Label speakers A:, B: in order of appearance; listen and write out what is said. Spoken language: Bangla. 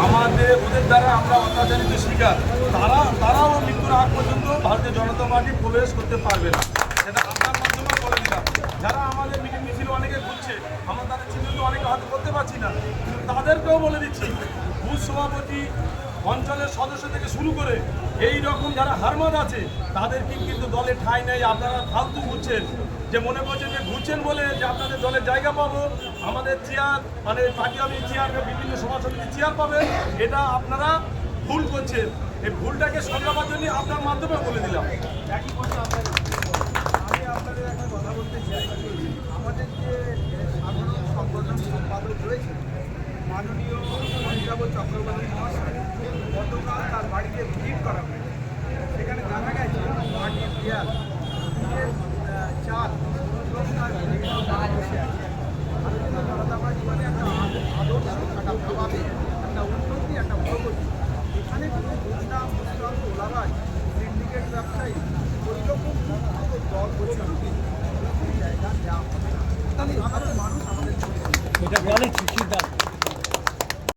A: আমাদের ওদের দ্বারা আমরা অত্যাচারিত শিকার, তারাও মৃত্যুর আগ পর্যন্ত ভারতীয় জনতা পার্টি প্রবেশ করতে পারবে না। সেটা আপনার মাধ্যমে বলে দিলাম। যারা আমাদের মিটিং মিছিল অনেকে ঘুরছে, আমরা তাদের চিহ্নিত অনেকে হয়তো করতে পারছি না, কিন্তু তাদেরকেও বলে দিচ্ছি, বুথ সভাপতি, অঞ্চলের সদস্য থেকে শুরু করে এই রকম যারা হারমাদ আছে তাদেরকে কিন্তু দলে ঠাঁই নেই। আপনারা ফালতু ঘুরছেন, যে মনে করছেন যে ঘুরছেন বলে যে আপনাদের দলের জায়গা পাবো, আমাদের চেয়ার মানে পার্টি অফিস চেয়ার, বিভিন্ন সভা সমিতির চেয়ার পাবেন, এটা আপনারা ভুল করছেন। এই ভুলটাকে সরাবার জন্য আপনার মাধ্যমে বলে দিলাম।
B: একই কথা আমি আপনাদের একটা কথা বলতে চাই। আমাদের যে সাধারণ সংগঠন সম্পাদক রয়েছে মাননীয় অমিতাভ চক্রবর্তী মহাশয়, গতকাল তার বাড়িতে ভিজিট করা হয়েছে। সেখানে জানা গেছে পার্টির দেয়াল, চাল এবং তার বিভিন্ন কাজ বসে আছে। ভারতীয় জনতা পার্টি মানে একটা আদর্শ, একটা প্রভাবে, একটা উন্নতি, একটা প্রগতি। এখানে কোনো গুন্ডা, মুসলাম, ওলাবাজ, সিন্ডিকেট ব্যবসায়ী ওইরকম দল বসে জায়গা দেওয়া হবে না। সাধারণ মানুষ আমাদের
C: এটা বলে সিদ্ধান্ত